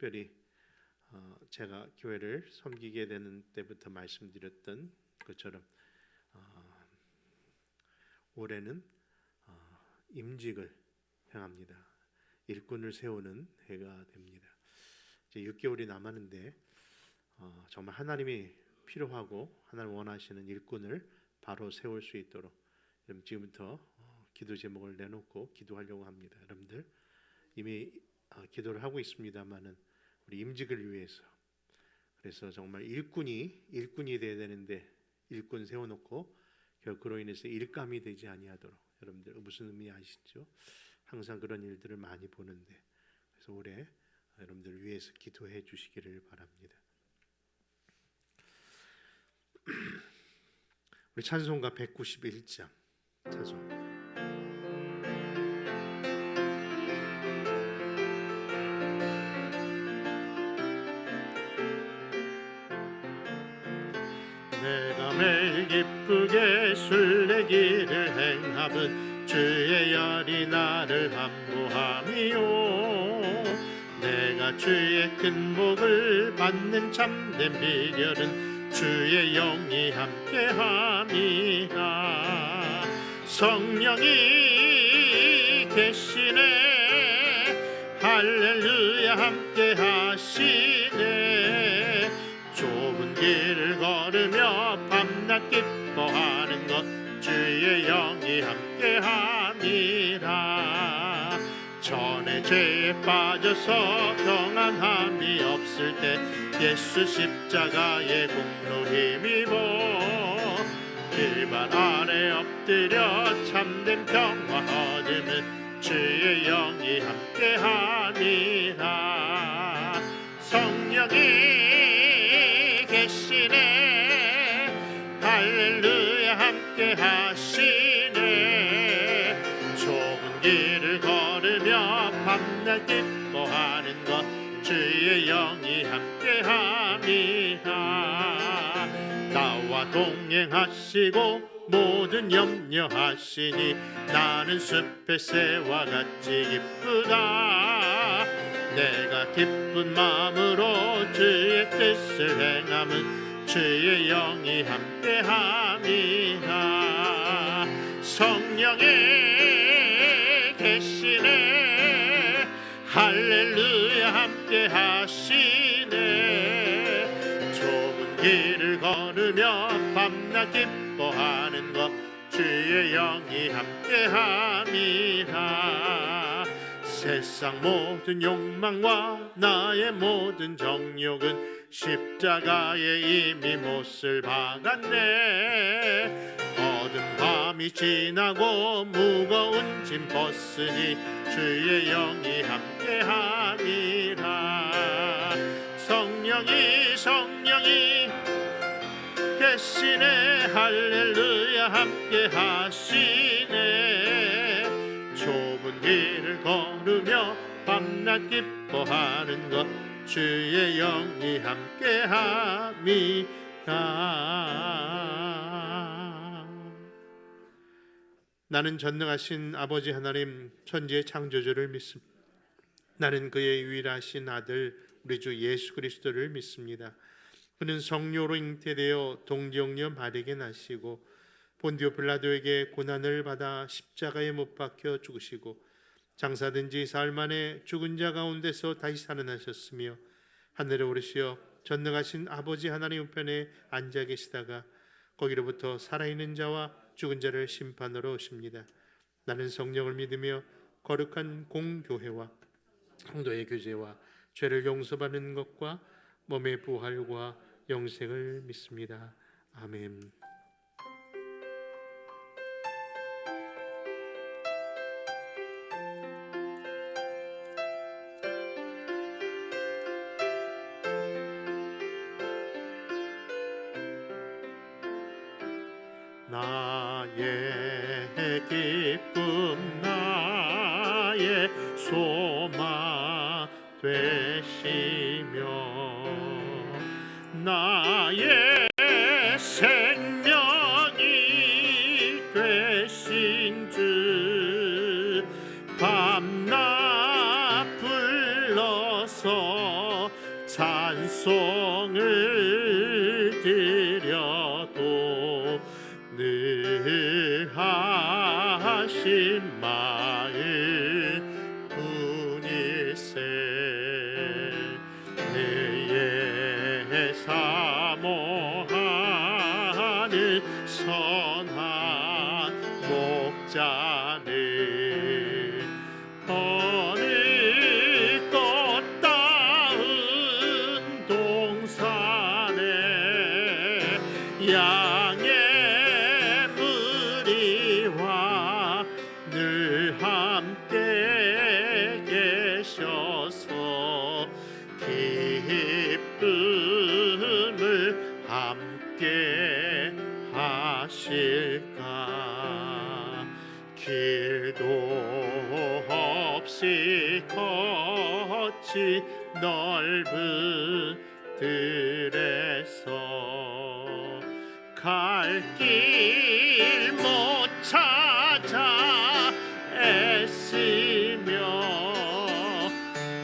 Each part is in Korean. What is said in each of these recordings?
특별히 제가 교회를 섬기게 되는 때부터 말씀드렸던 것처럼 올해는 임직을 향합니다. 일꾼을 세우는 해가 됩니다. 이제 6개월이 남았는데 정말 하나님이 필요하고 하나님 원하시는 일꾼을 바로 세울 수 있도록 지금부터 기도 제목을 내놓고 기도하려고 합니다. 여러분들 이미 기도를 하고 있습니다만은 우리 임직을 위해서, 그래서 정말 일꾼이 되어야 되는데 일꾼 세워놓고 그로 인해서 일감이 되지 아니하도록, 여러분들 무슨 의미 아시죠? 항상 그런 일들을 많이 보는데, 그래서 올해 여러분들 위해서 기도해 주시기를 바랍니다. 우리 찬송가 191장 찬송. 내가 매일 기쁘게 술래기를 행함은 주의 열이 나를 함보함이요, 내가 주의 큰 복을 받는 참된 비결은 주의 영이 함께함이라. 성령이 계시네, 할렐루야 함께하시네. 좁은 길을 걸으며 밤낮 기뻐하는 것 주의 영이 함께함이라. 전에 죄에 빠져서 평안함이 없을 때 예수 십자가의 공로 힘입어 길발 아래 엎드려 참된 평화 얻음은 주의 영이 함께함이라. 성령이 계시네, 할렐루야 함께하시네. 좁은 길을 걸으며 밤낮 기뻐하는 것 주의 영이 함께함이라. 나와 동행하시고 모든 염려하시니 나는 숲의 새와 같이 기쁘다. 내가 기쁜 마음으로 주의 뜻을 행함은 주의 영이 함께함이라. 성령이 계시네, 할렐루야 함께하시네. 좁은 길을 걸으며 밤낮 기뻐하는 것 주의 영이 함께함이라. 세상 모든 욕망과 나의 모든 정욕은 십자가에 이미 못을 박았네. 어두운 밤이 지나고 무거운 짐 벗으니 주의 영이 함께함이라. 성령이 계시네, 할렐루야 함께하시네. 좁은 길을 걸으며 밤낮 기뻐하는 것 주의 영이 함께함이라. 나는 전능하신 아버지 하나님 천지의 창조주를 믿습니다. 나는 그의 유일하신 아들 우리 주 예수 그리스도를 믿습니다. 그는 성령으로 잉태되어 동정녀 마리아에게 나시고 본디오 빌라도에게 고난을 받아 십자가에 못 박혀 죽으시고 장사된 지 사흘 만에 죽은 자 가운데서 다시 살아나셨으며 하늘에 오르시어 전능하신 아버지 하나님 우편에 앉아 계시다가 거기로부터 살아있는 자와 죽은 자를 심판하러 오십니다. 나는 성령을 믿으며 거룩한 공교회와 성도의 교제와 죄를 용서받는 것과 몸의 부활과 영생을 믿습니다. 아멘. 나의 기쁨 나의 소망 되시며 나의 생명이 되신 주 밤낮 불러서 찬송을 드려도 늘 하신 마음 뿐일세. 내의 사모하는 선한 목자는 어느 꽃다운 동산에 양의 무리와 늘 함께 계셔서 기쁨을 함께 하실까. 길도 없이 걷지 넓은 들에서 갈 길 못 찾아 애쓰며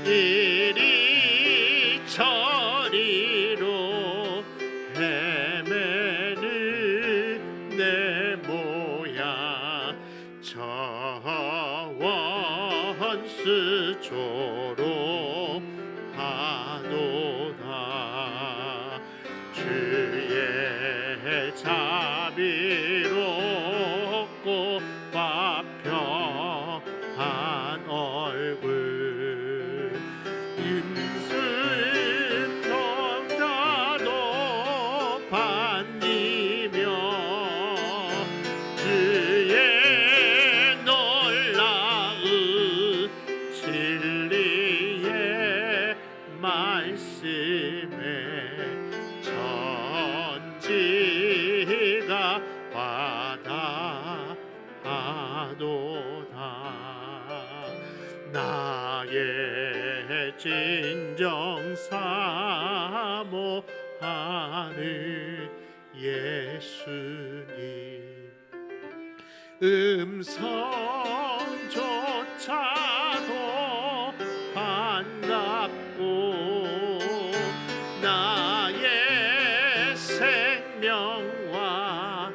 이리 저리로 헤매는 내 모양 저원수 조롱하도다. 주의 자비롭고 화평한 얼굴 인생 넘자도 반기며 그의 놀라운 진리의 말씀에 천지가 바다하도다. 나의 진정 사모하는 예수님 음성조차도 반갑고 나의 생명과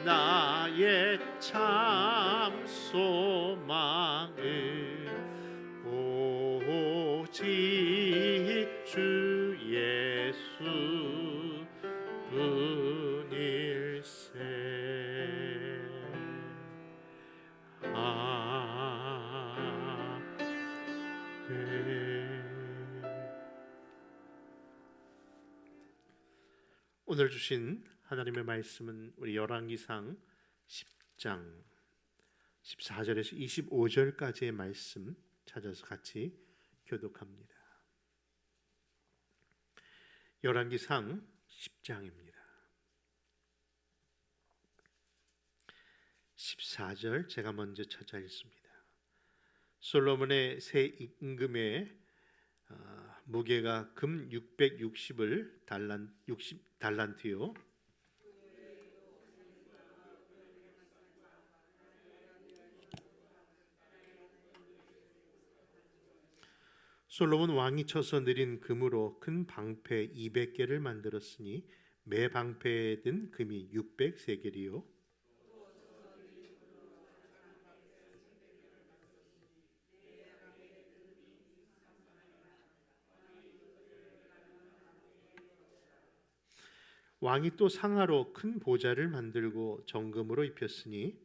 나의 참 소망은 오직 주 예수 뿐일세. 오늘 주신 하나님의 말씀은 우리 열왕기상 10장 14절에서 25절까지의 말씀 찾아서 같이 교독합니다. 열왕기상 10장입니다. 14절 제가 먼저 찾아 읽습니다. 솔로몬의 새 임금의 무게가 금 660을 60달란트요 솔로몬 왕이 쳐서 느린 금으로 큰 방패 200개를 만들었으니 매 방패에 든 금이 600세겔이요 왕이 또 상하로 큰 보좌를 만들고 정금으로 입혔으니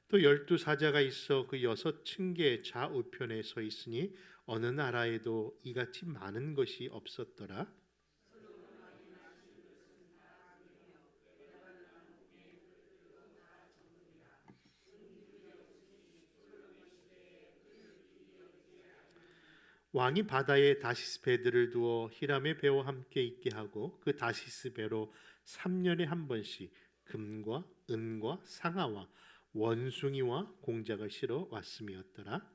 또 12사자가 있어 그 6층계 좌우편에 서 있으니 어느 나라에도 이같이 많은 것이 없었더라. 왕이 바다에 다시스 배들을 두어 히람의 배와 함께 있게 하고 그 다시스 배로 3년에 한 번씩 금과 은과 상아와 원숭이와 공작을 실어 왔음이었더라.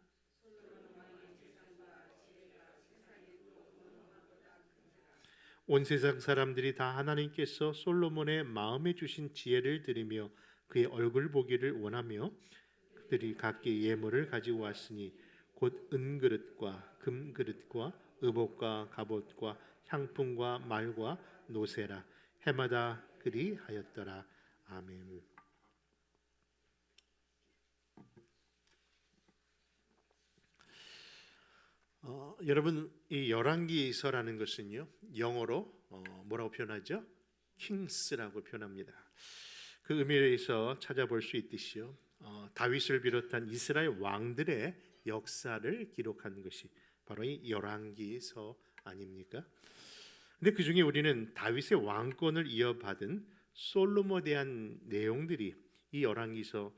온 세상 사람들이 다 하나님께서 솔로몬의 마음에 주신 지혜를 들으며 그의 얼굴 보기를 원하며 그들이 각기 예물을 가지고 왔으니 곧 은그릇과 금그릇과 의복과 갑옷과 향품과 말과 노새라. 해마다 그리하였더라. 아멘. 여러분, 이 열왕기서라는 것은요, 영어로 뭐라고 표현하죠? 킹스라고 표현합니다. 그 의미에서 찾아볼 수 있듯이요, 다윗을 비롯한 이스라엘 왕들의 역사를 기록한 것이 바로 이 열왕기서 아닙니까? 근데 그 중에 우리는 다윗의 왕권을 이어받은 솔로몬에 대한 내용들이 이 열왕기서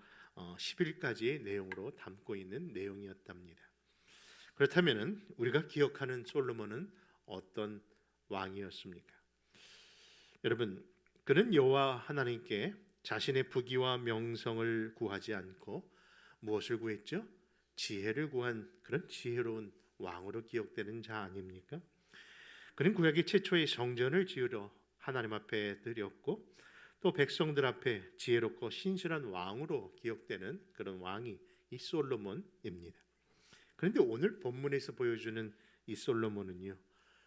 10일까지의 내용으로 담고 있는 내용이었답니다. 그렇다면 우리가 기억하는 솔로몬은 어떤 왕이었습니까? 여러분, 그는 여호와 하나님께 자신의 부귀와 명성을 구하지 않고 무엇을 구했죠? 지혜를 구한 그런 지혜로운 왕으로 기억되는 자 아닙니까? 그는 구약의 최초의 성전을 지으러 하나님 앞에 드렸고 또 백성들 앞에 지혜롭고 신실한 왕으로 기억되는 그런 왕이 이 솔로몬입니다. 그런데 오늘 본문에서 보여주는 이 솔로몬은요,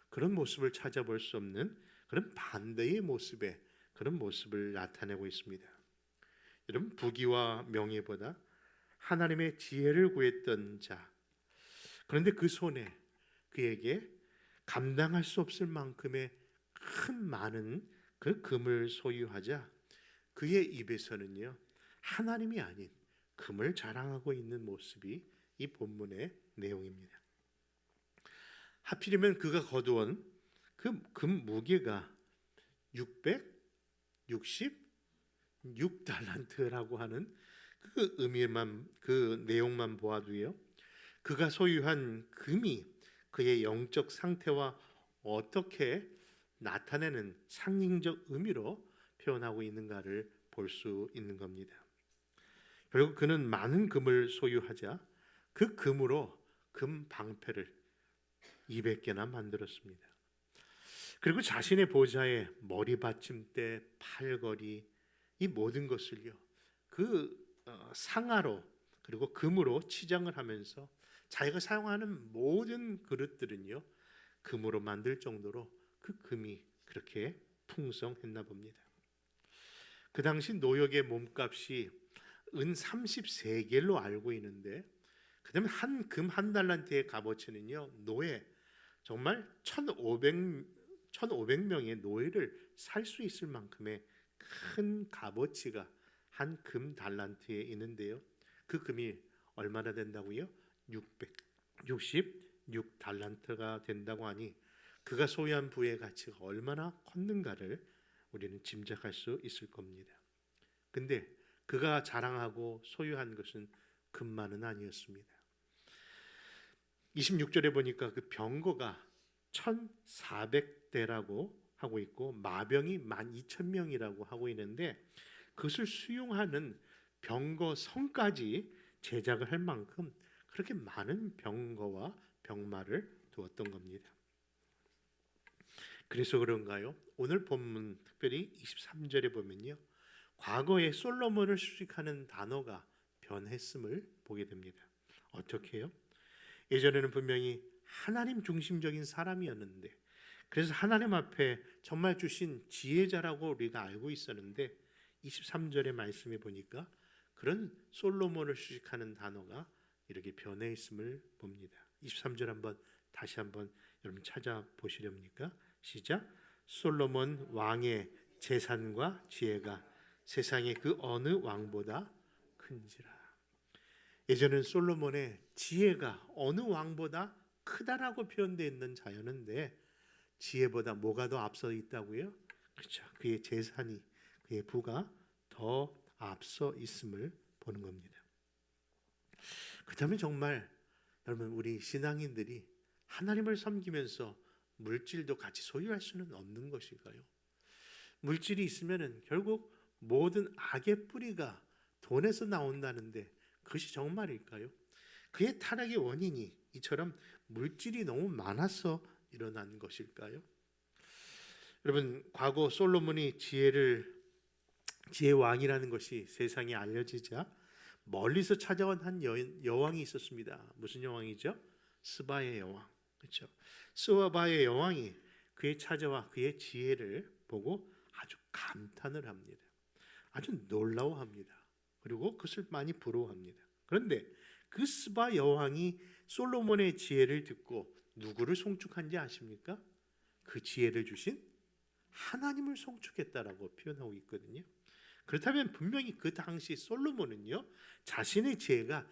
그런 모습을 찾아볼 수 없는 그런 반대의 모습에 그런 모습을 나타내고 있습니다. 여러분, 부귀와 명예보다 하나님의 지혜를 구했던 자, 그런데 그 손에 그에게 감당할 수 없을 만큼의 큰 많은 그 금을 소유하자 그의 입에서는요, 하나님이 아닌 금을 자랑하고 있는 모습이 이 본문의 내용입니다. 하필이면 그가 거두온 그 금 무게가 666달란트라고 하는 그 의미만, 그 내용만 보아도요, 그가 소유한 금이 그의 영적 상태와 어떻게 나타내는 상징적 의미로 표현하고 있는가를 볼 수 있는 겁니다. 결국 그는 많은 금을 소유하자 그 금으로 금 방패를 200개나 만들었습니다. 그리고 자신의 보좌에 머리 받침대, 팔걸이, 이 모든 것을요, 그 상아로 그리고 금으로 치장을 하면서 자기가 사용하는 모든 그릇들은요, 금으로 만들 정도로 그 금이 그렇게 풍성했나 봅니다. 그 당시 노역의 몸값이 은 33개로 알고 있는데, 그다음에 한 금 한 달란트의 값어치는요, 노예 정말 1,500명의 노예를 살 수 있을 만큼의 큰 값어치가 한 금 달란트에 있는데요, 그 금이 얼마나 된다고요? 666달란트가 된다고 하니 그가 소유한 부의 가치가 얼마나 컸는가를 우리는 짐작할 수 있을 겁니다. 근데 그가 자랑하고 소유한 것은 금만은 아니었습니다. 26절에 보니까 그 병거가 1,400대라고 하고 있고 마병이 12,000명이라고 하고 있는데, 그것을 수용하는 병거성까지 제작을 할 만큼 그렇게 많은 병거와 병마를 두었던 겁니다. 그래서 그런가요? 오늘 본문 특별히 23절에 보면요, 과거에 솔로몬을 수식하는 단어가 변했음을 보게 됩니다. 어떻게 해요? 예전에는 분명히 하나님 중심적인 사람이었는데, 그래서 하나님 앞에 정말 주신 지혜자라고 우리가 알고 있었는데 23절의 말씀에 보니까 그런 솔로몬을 수식하는 단어가 이렇게 변해 있음을 봅니다. 23절 다시 한번 여러분 찾아보시렵니까? 시작. 솔로몬 왕의 재산과 지혜가 세상의 그 어느 왕보다 큰지라. 예전엔 솔로몬의 지혜가 어느 왕보다 크다라고 표현되어 있는 자였는데, 지혜보다 뭐가 더 앞서 있다고요? 그렇죠. 그의 재산이, 그의 부가 더 앞서 있음을 보는 겁니다. 그렇다면 정말 여러분, 우리 신앙인들이 하나님을 섬기면서 물질도 같이 소유할 수는 없는 것일까요? 물질이 있으면 결국 모든 악의 뿌리가 돈에서 나온다는데 그것이 정말일까요? 그의 타락의 원인이 이처럼 물질이 너무 많아서 일어난 것일까요? 여러분, 과거 솔로몬이 지혜 왕이라는 것이 세상에 알려지자 멀리서 찾아온 한 여왕이 있었습니다. 무슨 여왕이죠? 스바의 여왕. 그렇죠? 스바의 여왕이 그의 찾아와 그의 지혜를 보고 아주 감탄을 합니다. 아주 놀라워합니다. 그리고 그것을 많이 부러워합니다. 그런데 그 스바 여왕이 솔로몬의 지혜를 듣고 누구를 송축한지 아십니까? 그 지혜를 주신 하나님을 송축했다라고 표현하고 있거든요. 그렇다면 분명히 그 당시 솔로몬은요, 자신의 지혜가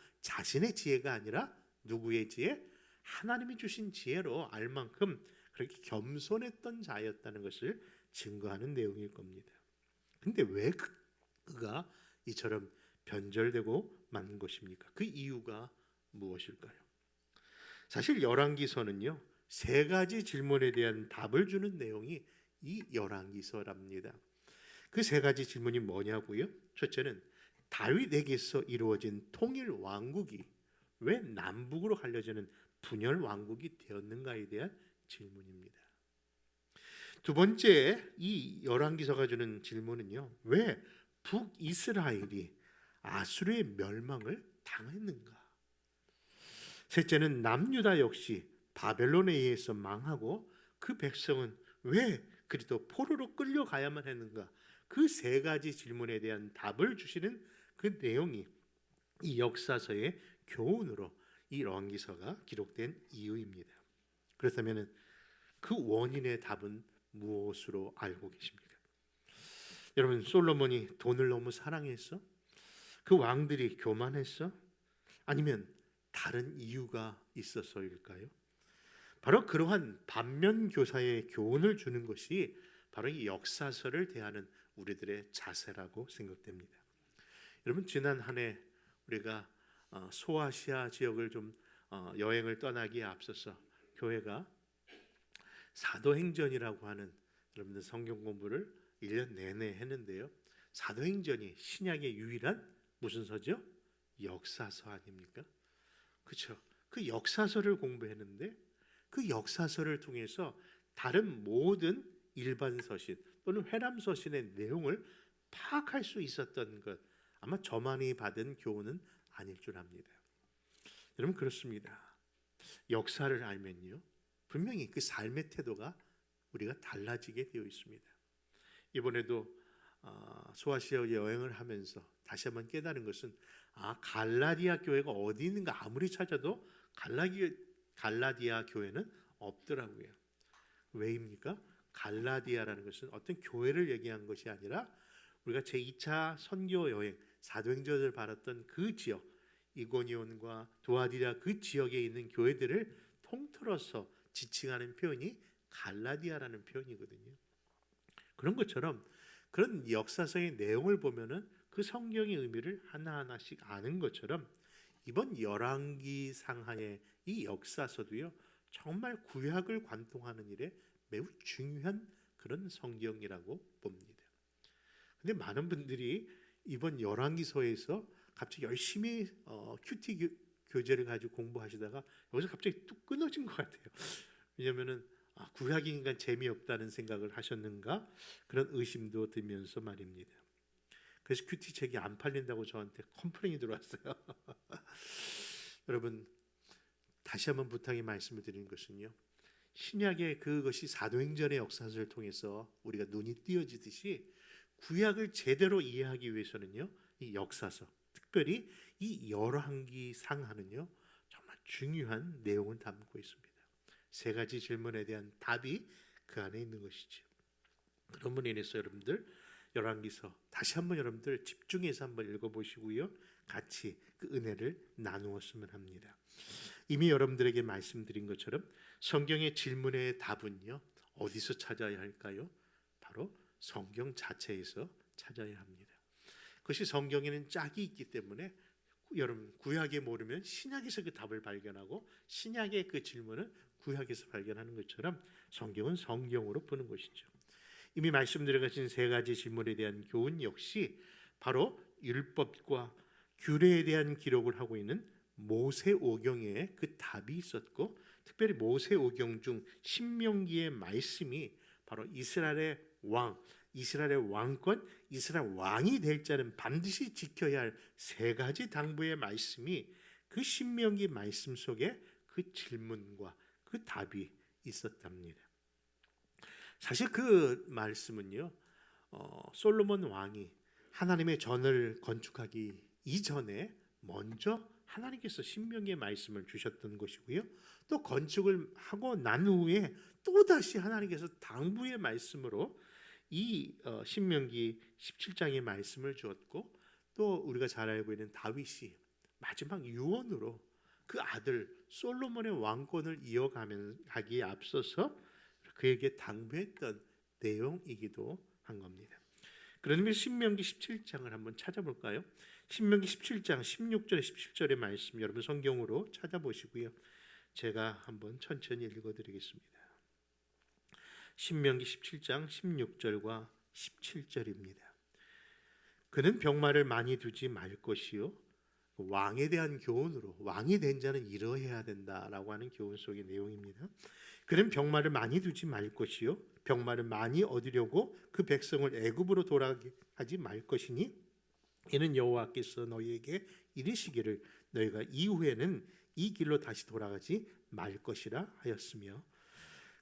아니라 누구의 지혜? 하나님이 주신 지혜로 알 만큼 그렇게 겸손했던 자였다는 것을 증거하는 내용일 겁니다. 근데 왜 그가 이처럼 변절되고 만 것입니까? 그 이유가 무엇일까요? 사실 열왕기서는요, 세 가지 질문에 대한 답을 주는 내용이 이 열왕기서랍니다. 그 세 가지 질문이 뭐냐고요? 첫째는 다윗에게서 이루어진 통일 왕국이 왜 남북으로 갈려지는 분열 왕국이 되었는가에 대한 질문입니다. 두 번째, 이 열왕기서가 주는 질문은요, 왜 북이스라엘이 아수르의 멸망을 당했는가? 셋째는 남유다 역시 바벨론에 의해서 망하고 그 백성은 왜 그리도 포로로 끌려가야만 했는가? 그 세 가지 질문에 대한 답을 주시는 그 내용이 이 역사서의 교훈으로 이 열왕기서가 기록된 이유입니다. 그렇다면 그 원인의 답은 무엇으로 알고 계십니까? 여러분, 솔로몬이 돈을 너무 사랑했어? 그 왕들이 교만했어? 아니면 다른 이유가 있어서일까요? 바로 그러한 반면 교사의 교훈을 주는 것이 바로 이 역사서를 대하는 우리들의 자세라고 생각됩니다. 여러분, 지난 한 해 우리가 소아시아 지역을 좀 여행을 떠나기에 앞서서 교회가 사도행전이라고 하는 여러분들 성경 공부를 1년 내내 했는데요. 사도행전이 신약의 유일한 무슨 서죠? 역사서 아닙니까? 그렇죠. 그 역사서를 공부했는데 그 역사서를 통해서 다른 모든 일반 서신 또는 회람 서신의 내용을 파악할 수 있었던 것, 아마 저만이 받은 교훈은 아닐 줄 압니다. 여러분, 그렇습니다. 역사를 알면요, 분명히 그 삶의 태도가 우리가 달라지게 되어 있습니다. 이번에도 소아시아 여행을 하면서 다시 한번 깨달은 것은 갈라디아 교회가 어디 있는가 아무리 찾아도 갈라디아 교회는 없더라고요. 왜입니까? 갈라디아라는 것은 어떤 교회를 얘기한 것이 아니라 우리가 제2차 선교 여행 사도행전을 받았던 그 지역, 이고니온과 두아디라 그 지역에 있는 교회들을 통틀어서 지칭하는 표현이 갈라디아라는 표현이거든요. 그런 것처럼 그런 역사서의 내용을 보면은 그 성경의 의미를 하나하나씩 아는 것처럼 이번 열왕기 상하의 이 역사서도요, 정말 구약을 관통하는 일에 매우 중요한 그런 성경이라고 봅니다. 근데 많은 분들이 이번 열왕기서에서 갑자기 열심히 큐티 교재를 가지고 공부하시다가 여기서 갑자기 뚝 끊어진 것 같아요. 왜냐하면은 구약이니까 재미없다는 생각을 하셨는가 그런 의심도 들면서 말입니다. 그래서 큐티 책이 안 팔린다고 저한테 컴플레인이 들어왔어요. 여러분, 다시 한번 부탁의 말씀을 드리는 것은요, 신약의 그것이 사도행전의 역사를 통해서 우리가 눈이 띄어지듯이 구약을 제대로 이해하기 위해서는요, 이 역사서, 특별히 이 열왕기 상하는요, 정말 중요한 내용을 담고 있습니다. 세 가지 질문에 대한 답이 그 안에 있는 것이죠. 그런 분에 인해서 여러분들 열왕기서 다시 한번 여러분들 집중해서 한번 읽어보시고요, 같이 그 은혜를 나누었으면 합니다. 이미 여러분들에게 말씀드린 것처럼 성경의 질문의 답은요, 어디서 찾아야 할까요? 바로 성경 자체에서 찾아야 합니다. 그것이 성경에는 짝이 있기 때문에 여러분, 구약에 모르면 신약에서 그 답을 발견하고 신약의 그 질문을 구약에서 발견하는 것처럼 성경은 성경으로 보는 것이죠. 이미 말씀드린 세 가지 질문에 대한 교훈 역시 바로 율법과 규례에 대한 기록을 하고 있는 모세오경에 그 답이 있었고, 특별히 모세오경 중 신명기의 말씀이 바로 바로 이스라엘의 왕, 이스라엘의 왕권, 이스라엘 왕이 될 자는 반드시 지켜야 할 세 가지 당부의 말씀이 그 신명기 말씀 속에 그 질문과 그 답이 있었답니다. 사실 그 말씀은요, 솔로몬 왕이 하나님의 전을 건축하기 이전에 먼저 하나님께서 신명기의 말씀을 주셨던 것이고요. 또 건축을 하고 난 후에 또다시 하나님께서 당부의 말씀으로 이 신명기 17장의 말씀을 주었고, 또 우리가 잘 알고 있는 다윗이 마지막 유언으로 그 아들 솔로몬의 왕권을 이어가기에 앞서서 그에게 당부했던 내용이기도 한 겁니다. 그러면 신명기 17장을 한번 찾아볼까요? 신명기 17장 16절에 17절의 말씀 여러분 성경으로 찾아보시고요. 제가 한번 천천히 읽어드리겠습니다. 신명기 17장 16절과 17절입니다. 그는 병마를 많이 두지 말 것이요, 왕에 대한 교훈으로 왕이 된 자는 이러해야 된다라고 하는 교훈 속의 내용입니다. 그는 병마를 많이 두지 말 것이요, 병마를 많이 얻으려고 그 백성을 애굽으로 돌아가게 하지 말 것이니 이는 여호와께서 너희에게 이르시기를 너희가 이후에는 이 길로 다시 돌아가지 말 것이라 하였으며,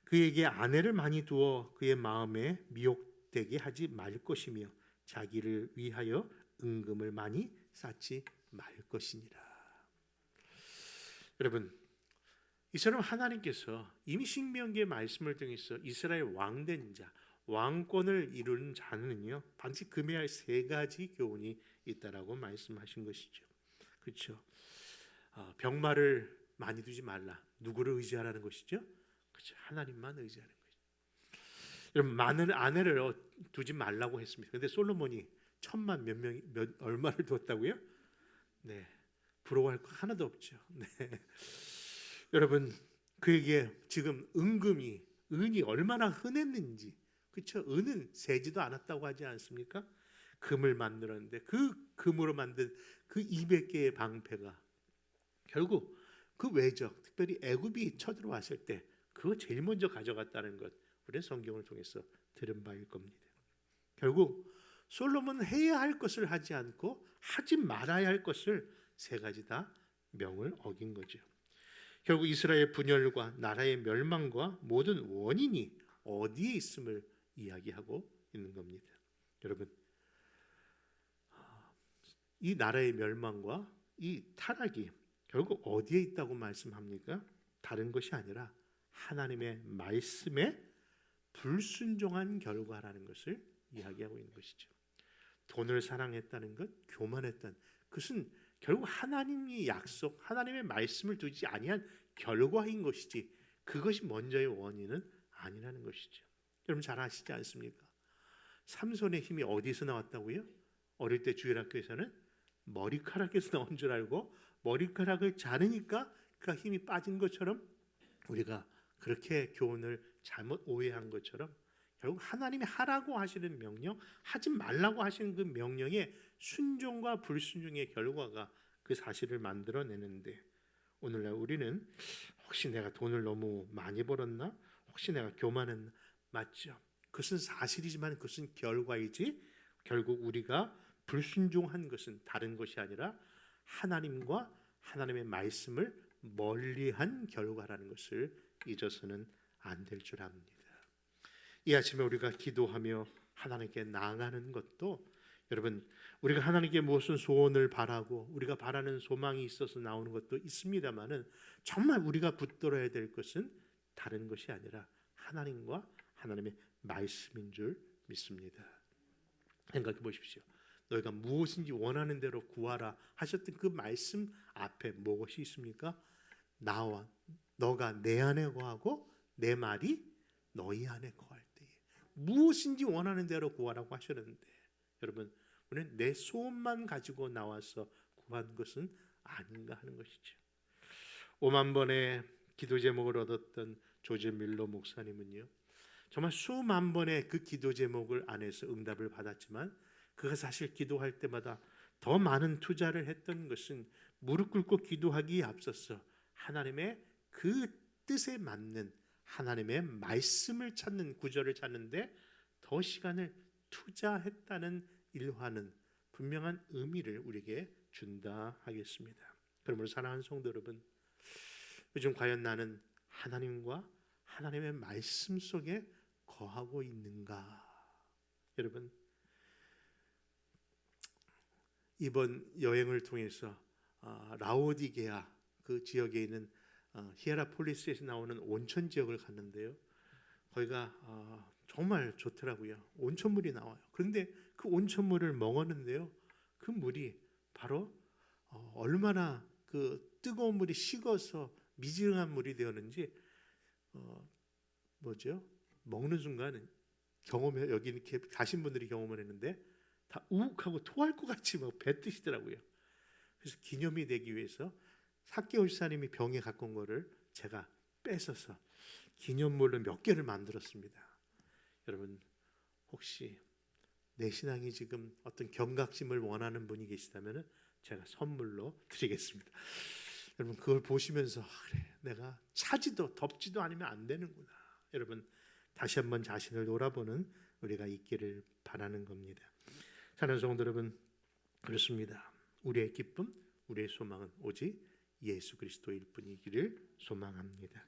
그에게 아내를 많이 두어 그의 마음에 미혹되게 하지 말 것이며 자기를 위하여 은금을 많이 쌓지 말 것이니라. 여러분, 이처럼 하나님께서 이미 신명기의 말씀을 통해서 이스라엘 왕된 자, 왕권을 이루는 자는요 반드시 금해야 할 세 가지 교훈이 있다라고 말씀하신 것이죠. 그렇죠? 병마를 많이 두지 말라. 누구를 의지하라는 것이죠? 그렇죠. 하나님만 의지하는 거죠. 여러분, 많은 아내를 두지 말라고 했습니다. 근데 솔로몬이 천만 얼마를 두었다고요? 네, 부러워할 거 하나도 없죠. 네. 여러분, 그에게 지금 은이 얼마나 흔했는지, 그렇죠? 은은 세지도 않았다고 하지 않습니까? 금을 만들었는데 그 금으로 만든 그 200개의 방패가 결국 그 외적, 특별히 애굽이 쳐들어왔을 때 그거 제일 먼저 가져갔다는 것, 우리는 성경을 통해서 들은 바일 겁니다. 결국 솔로몬은 해야 할 것을 하지 않고 하지 말아야 할 것을 세 가지 다 명을 어긴 거죠. 결국 이스라엘 분열과 나라의 멸망과 모든 원인이 어디에 있음을 이야기하고 있는 겁니다. 여러분, 이 나라의 멸망과 이 타락이 결국 어디에 있다고 말씀합니까? 다른 것이 아니라 하나님의 말씀에 불순종한 결과라는 것을 이야기하고 있는 것이죠. 돈을 사랑했다는 것, 교만했다는 그것은 결국 하나님이 약속, 하나님의 말씀을 두지 아니한 결과인 것이지 그것이 먼저의 원인은 아니라는 것이죠. 여러분 잘 아시지 않습니까? 삼손의 힘이 어디서 나왔다고요? 어릴 때 주일학교에서는 머리카락에서 나온 줄 알고 머리카락을 자르니까 그 힘이 빠진 것처럼, 우리가 그렇게 교훈을 잘못 오해한 것처럼 결국 하나님이 하라고 하시는 명령, 하지 말라고 하시는 그 명령의 순종과 불순종의 결과가 그 사실을 만들어내는데, 오늘날 우리는 혹시 내가 돈을 너무 많이 벌었나? 혹시 내가 교만했나? 맞죠? 그것은 사실이지만 그것은 결과이지 결국 우리가 불순종한 것은 다른 것이 아니라 하나님과 하나님의 말씀을 멀리한 결과라는 것을 잊어서는 안 될 줄 압니다. 이 아침에 우리가 기도하며 하나님께 나아가는 것도, 여러분, 우리가 하나님께 무슨 소원을 바라고 우리가 바라는 소망이 있어서 나오는 것도 있습니다만은 정말 우리가 붙들어야 될 것은 다른 것이 아니라 하나님과 하나님의 말씀인 줄 믿습니다. 생각해 보십시오. 너희가 무엇인지 원하는 대로 구하라 하셨던 그 말씀 앞에 무엇이 있습니까? 나와 너가 내 안에 거하고 내 말이 너희 안에 거할 때에 무엇인지 원하는 대로 구하라고 하셨는데, 여러분, 우리는 내 소원만 가지고 나와서 구한 것은 아닌가 하는 것이죠. 5만 번의 기도 제목을 얻었던 조지 밀러 목사님은요, 정말 수만 번의 그 기도 제목을 안에서 응답을 받았지만 그가 사실 기도할 때마다 더 많은 투자를 했던 것은 무릎 꿇고 기도하기에 앞서서 하나님의 그 뜻에 맞는 하나님의 말씀을 찾는 구절을 찾는데 더 시간을 투자했다는 일화는 분명한 의미를 우리에게 준다 하겠습니다. 그러므로 사랑하는 성도 여러분, 요즘 과연 나는 하나님과 하나님의 말씀 속에 거하고 있는가? 여러분, 이번 여행을 통해서 라오디게아 그 지역에 있는 히에라폴리스에서 나오는 온천 지역을 갔는데요. 거기가 정말 좋더라고요. 온천물이 나와요. 그런데 그 온천물을 먹었는데요. 그 물이 바로 얼마나 그 뜨거운 물이 식어서 미지근한 물이 되었는지 먹는 순간 경험해, 여기 이렇게 가신 분들이 경험을 했는데 다 우욱하고 토할 것 같이 막 뱉으시더라고요. 그래서 기념이 되기 위해서 사케오 집사님이 병에 갖고 온 거를 제가 뺏어서 기념물로 몇 개를 만들었습니다. 여러분, 혹시 내 신앙이 지금 어떤 경각심을 원하는 분이 계시다면 제가 선물로 드리겠습니다. 여러분, 그걸 보시면서 그래, 내가 차지도 덥지도 않으면 안 되는구나. 여러분, 다시 한번 자신을 돌아보는 우리가 있기를 바라는 겁니다. 사랑하는 성도 여러분, 그렇습니다. 우리의 기쁨, 우리의 소망은 오직 예수 그리스도일 뿐이기를 소망합니다.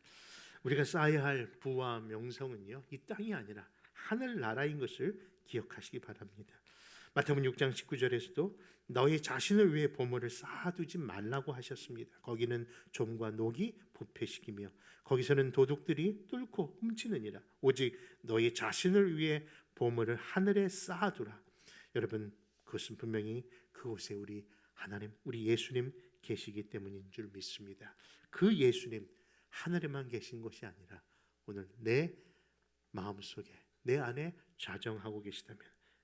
우리가 쌓아야 할 부와 명성은요, 이 땅이 아니라 하늘 나라인 것을 기억하시기 바랍니다. 마태복음 6장 19절에서도 너희 자신을 위해 보물을 쌓아두지 말라고 하셨습니다. 거기는 좀과 녹이 부패시키며 거기서는 도둑들이 뚫고 훔치느니라. 오직 너희 자신을 위해 보물을 하늘에 쌓아두라. 여러분, 그것은 분명히 그곳에 우리 하나님, 우리 예수님 계시기 때문인 줄 믿습니다. 그 예수님 하늘에만 계신 것이 아니라 오늘 내 마음속에, 내 안에 좌정하고 계시다면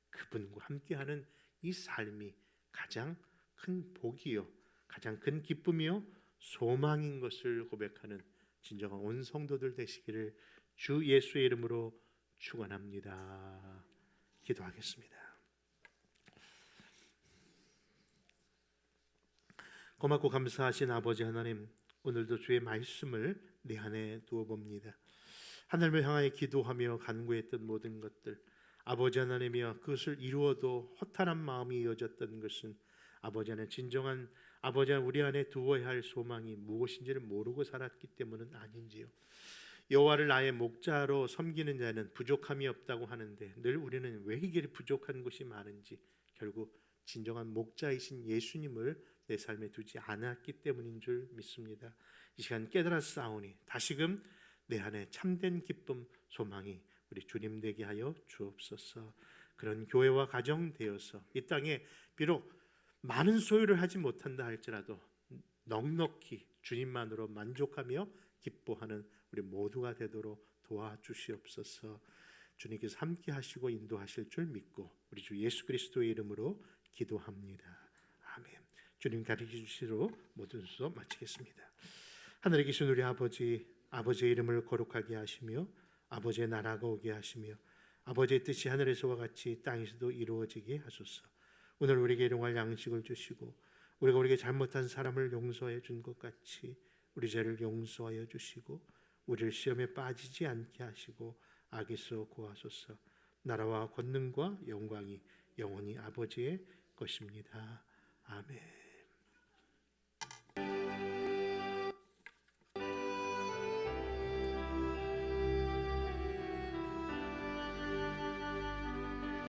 그분과 함께하는 이 삶이 가장 큰 복이요, 가장 큰 기쁨이요, 소망인 것을 고백하는 진정한 온 성도들 되시기를 주 예수의 이름으로 축원합니다. 기도하겠습니다. 고맙고 감사하신 아버지 하나님, 오늘도 주의 말씀을 내 안에 두어 봅니다. 하나님을 향하여 기도하며 간구했던 모든 것들, 아버지 하나님이여, 그것을 이루어도 허탄한 마음이 이어졌던 것은 아버지 하나님, 진정한 아버지 하나님, 우리 안에 두어야 할 소망이 무엇인지를 모르고 살았기 때문은 아닌지요. 여호와를 나의 목자로 섬기는 자는 부족함이 없다고 하는데 늘 우리는 왜 이게 부족한 것이 많은지, 결국 진정한 목자이신 예수님을 내 삶에 두지 않았기 때문인 줄 믿습니다. 이 시간 깨달았사오니 다시금 내 안에 참된 기쁨, 소망이 우리 주님 되게 하여 주옵소서. 그런 교회와 가정 되어서 이 땅에 비록 많은 소유를 하지 못한다 할지라도 넉넉히 주님만으로 만족하며 기뻐하는 우리 모두가 되도록 도와주시옵소서. 주님께서 함께 하시고 인도하실 줄 믿고 우리 주 예수 그리스도의 이름으로 기도합니다. 아멘. 주님 가르쳐 주시로 모든 수업 마치겠습니다. 하늘에 계신 우리 아버지, 아버지의 이름을 거룩하게 하시며 아버지의 나라가 오게 하시며 아버지의 뜻이 하늘에서와 같이 땅에서도 이루어지게 하소서. 오늘 우리에게 일용할 양식을 주시고 우리가 우리에게 잘못한 사람을 용서해 준 것 같이 우리 죄를 용서하여 주시고 우리를 시험에 빠지지 않게 하시고 악에서 구하소서. 나라와 권능과 영광이 영원히 아버지의 것입니다. 아멘.